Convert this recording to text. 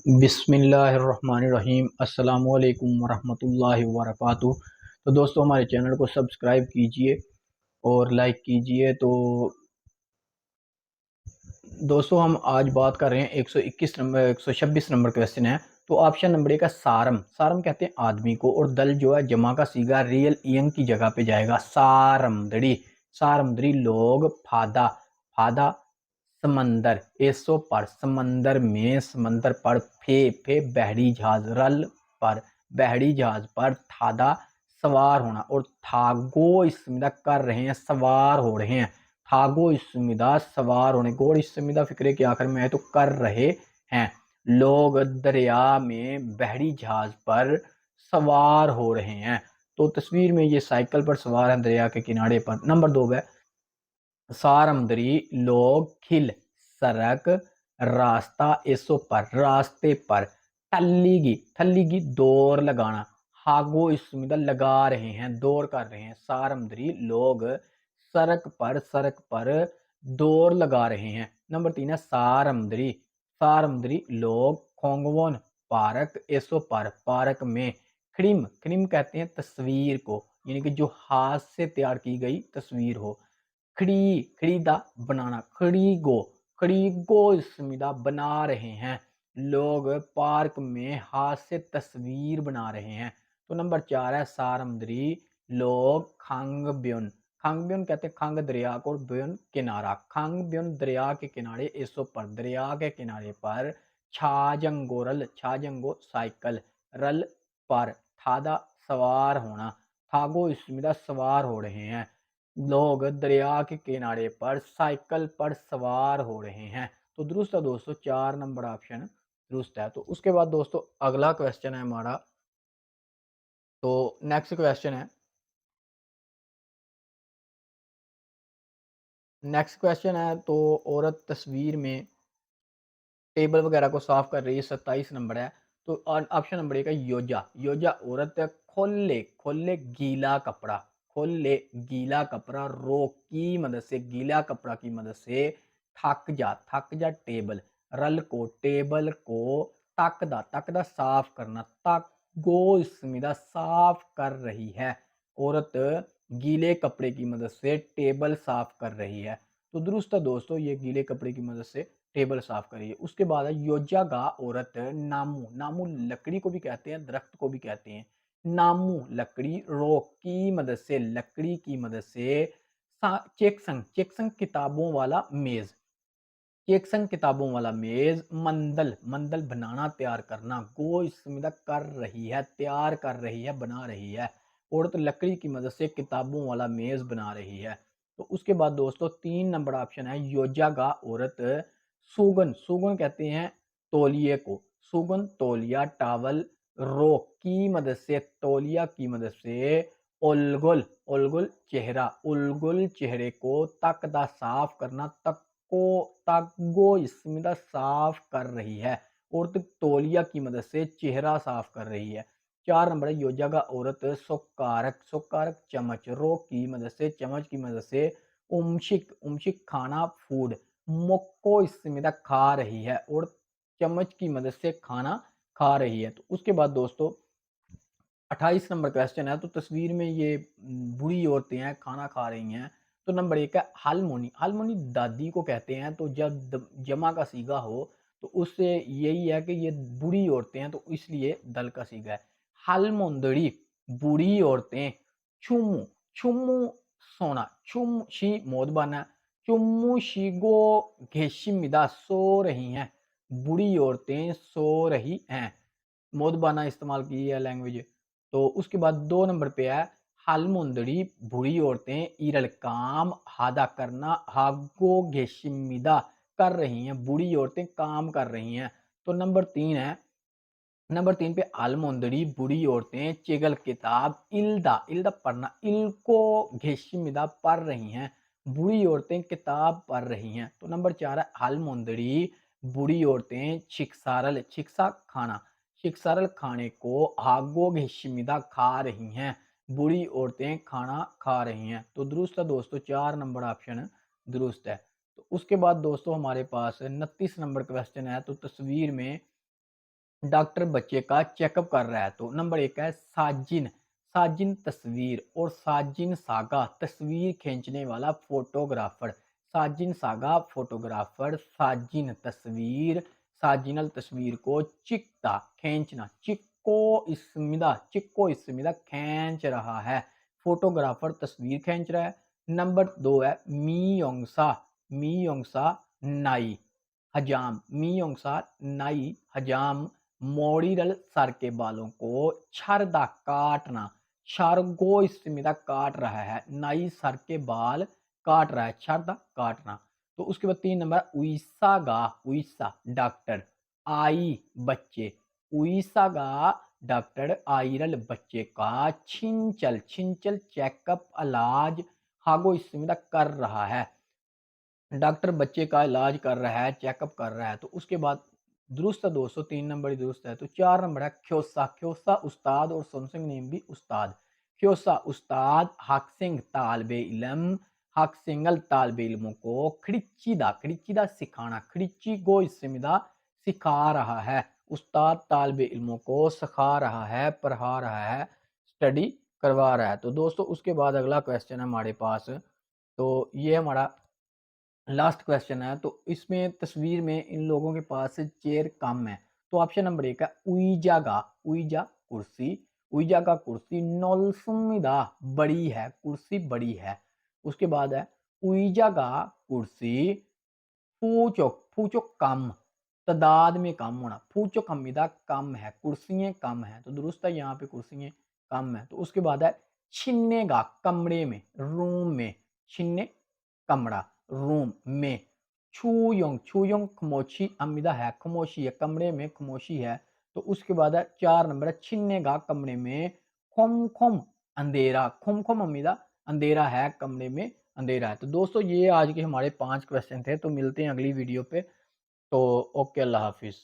बिस्मिल्लाहिर्रहमानिर्रहीम अस्सलामुअलैकुम वरहमतुल्लाहि वबरकातुहू। तो दोस्तों हमारे चैनल को सब्सक्राइब कीजिए और लाइक कीजिए। तो दोस्तों हम आज बात कर रहे हैं 121 नंबर 126 नंबर क्वेश्चन है। तो ऑप्शन नंबर 1 है सारम। सारम कहते हैं आदमी को, और दल जो है जमा का सीगा रियल ईयंग की जगह पे जाएगा। सारमदड़ी सारमदड़ी लोग। फादा फादा समंदर। एसो पर समंदर में। समंदर पर। फे बहरी जहाज। रल पर बहरी जहाज पर। थादा सवार होना, और थागो इसमिदा कर रहे हैं, सवार हो रहे हैं। थागो इसमिदा सवार होने, गोड़ इसमिदा फिक्रे के आखिर में है तो कर रहे हैं। लोग दरिया में बहरी जहाज पर सवार हो रहे हैं। तो तस्वीर में ये साइकिल पर सवार हैं दरिया के किनारे पर। नंबर 2 है सारमदरी लोग। खिल सड़क। रास्ता। एसो पर रास्ते पर। थल्लीगी दौड़ लगाना। हागो इसमें लगा रहे हैं, दौड़ कर रहे हैं। सारमदरी लोग सड़क पर दौड़ लगा रहे हैं। नंबर 3 है सारमदरी। सारमदरी लोग खोंगवन पार्क। एसो पर पार्क में। खिड़िम खिड़िम कहते हैं तस्वीर को, यानी कि जो हाथ से तैयार की गई तस्वीर हो। खरीदा बनाना। खड़ीगो स्मिदा बना रहे हैं। लोग पार्क में हाथ से तस्वीर बना रहे हैं। तो नंबर 4 है सारमदरी लोग खांगब्योन। खांगब्योन कहते हैं खांग दरिया को, ब्योन किनारा। खांगब्योन दरिया के किनारे। एसो पर दरिया के किनारे पर। छाजंगो साइकिल। रल पर थादा सवार होना। थागो स्मिदा सवार हो रहे हैं। लोग दरिया के किनारे पर साइकिल पर सवार हो रहे हैं। तो दुरुस्त है दोस्तों, 4 नंबर ऑप्शन दुरुस्त है। तो उसके बाद दोस्तों अगला क्वेश्चन है हमारा। तो नेक्स्ट क्वेश्चन है तो औरत तस्वीर में टेबल वगैरह को साफ कर रही है। 27 नंबर है। तो ऑप्शन नंबर 1 है योजा। योजा औरत है। खोले खोले गीला कपड़ा। खोले गीला कपड़ा रो की मदद से, गीला कपड़ा की मदद से। थक जा टेबल। रल को टेबल को। तकदा साफ करना। तक गो स्मिदा साफ कर रही है। औरत गीले कपड़े की मदद से टेबल साफ कर रही है। तो दुरुस्त है दोस्तों, ये गीले कपड़े की मदद से टेबल साफ करिए। उसके बाद है योजागा औरत नामू। नामू लकड़ी को भी कहते हैं, दरख्त को भी कहते हैं। नामू लकड़ी रोक की मदद से, लकड़ी की मदद से। चेकसंग चेकसंग किताबों वाला मेज। चेकसंग किताबों वाला मेज। मंदल मंदल बनाना तैयार करना। गो इसमें कर रही है, तैयार कर रही है, बना रही है। औरत लकड़ी की मदद से किताबों वाला मेज बना रही है। तो उसके बाद दोस्तों 3 नंबर ऑप्शन है योजागा औरत सुगन। सुगन कहते हैं तौलिए को। सुगन तौलिया टावल रो की मदद से, तौलिया की मदद से। उलगुल उलगुल चेहरा। उलगुल चेहरे को। तकदा साफ करना। तक को तागो इसमें साफ कर रही है। औरत तौलिया की मदद से चेहरा साफ कर रही है। 4 नंबर है योजागा औरत सोकारक। सोकारक चम्मच रो की मदद से, चम्मच की मदद से। उमशिक उमशिक खाना फूड। मोको इसमें खा रही है, और चम्मच की मदद से खाना खा रही है। तो उसके बाद दोस्तों 28 नंबर क्वेश्चन है। तो तस्वीर में ये बूढ़ी औरतें हैं, खाना खा रही हैं। तो नंबर 1 है हालमोनी। हालमोनी दादी को कहते हैं। तो जब जमा का सीगा हो तो उससे यही है कि ये बूढ़ी औरतें हैं, तो इसलिए दल का सीगा है। हालमोंदड़ी बूढ़ी औरतें। छुमू छुमू सोना। छुम शी मोद बना। चुम्मू शिगो घेशिमिदा सो रही हैं। बूढ़ी औरतें सो रही हैं। मोदबाना इस्तेमाल की है लैंग्वेज। तो उसके बाद 2 नंबर पे है हालमुंदड़ी बूढ़ी औरतें इरल काम हादा करना हागो घेशिमिदा कर रही हैं। बूढ़ी औरतें काम कर रही हैं। तो नंबर 3 पे आलमोंदड़ी बूढ़ी औरतें चिगल किताब इल्दा इल्दा पढ़ना इल्को घेशिमिदा पढ़ रही हैं। बूढ़ी औरतें किताब पढ़ रही हैं। तो नंबर 4 है आलमोंदड़ी बूढ़ी औरतें छिकसारल छिकसा खाना। छिकसारल खाने को हागो घेशिमिदा खा रही हैं। बूढ़ी औरतें खाना खा रही हैं। तो दुरुस्त है दोस्तों, 4 नंबर ऑप्शन दुरुस्त है। तो उसके बाद दोस्तों हमारे पास 29 नंबर क्वेश्चन है। तो तस्वीर में डॉक्टर बच्चे का चेकअप कर रहा है। तो नंबर एक है साजिन, साजिन तस्वीर और साजिन सागा तस्वीर खींचने वाला फोटोग्राफर, साजिन सागा फोटोग्राफर, साजिन तस्वीर, साजिनल तस्वीर को चिकता खींचना, चिक्को इसमिदा खींच रहा है, फोटोग्राफर तस्वीर खींच रहा है। नंबर दो है मी योंगसा नाई हजाम, मी योंगसा नाई हजाम मोड़ीरल सर के बालों को छरदा काटना, शारगो इसमिदा काट रहा है, नाई सर के बाल काट रहा है, छरदा काटना। तो उसके बाद 3 नंबर उईसा डॉक्टर, आई बच्चे, उईसागा डॉक्टर आयरल बच्चे का छिंचल चेकअप इलाज हागो इसमिदा कर रहा है, डॉक्टर बच्चे का इलाज कर रहा है, चेकअप कर रहा है। तो उसके बाद दुरुस्त है दोस्तों, 3 नंबर ही दुरुस्त है। तो 4 नंबर है ख्योसा, ख्योसा उस्ताद और समसिंग नेम भी उस्ताद, ख्योसा उस्ताद हक सिंह तालबे इलम, हक सिंगल तालबे इल्मों को खिड़चीदा सिखाना, खिड़ची गो इसमिदा सिखा रहा है, उस्ताद तालबे इल्मों को सिखा रहा है, पढ़ा रहा है, स्टडी करवा रहा है। तो दोस्तों उसके बाद अगला क्वेश्चन है हमारे पास, तो ये हमारा लास्ट क्वेश्चन है। तो इसमें तस्वीर में इन लोगों के पास चेयर कम है। तो ऑप्शन नंबर एक है उईजा कुर्सी, उईजा का कुर्सी नोलसुमिदा बड़ी है, कुर्सी बड़ी है। उसके बाद है उईजा का कुर्सी फूचो कम, तादाद में कम होना, फूचो कमीदा कम है, कुर्सियाँ कम है। तो दुरुस्त है यहाँ पे कुर्सियाँ कम है। तो उसके बाद है छिन्नेगा कमरे में, रूम में, छिन्ने कमरा, रूम में, छूयोंग खमोशी अमिदा है, खमोशी है, कमरे में खमोशी है। तो उसके बाद है 4 नंबर है छिन्नेगा कमरे में, खोम अंधेरा, खोम अमिदा अंधेरा है, कमरे में अंधेरा है। तो दोस्तों ये आज के हमारे 5 क्वेश्चन थे। तो मिलते हैं अगली वीडियो पे। तो ओके, अल्लाह हाफिज़।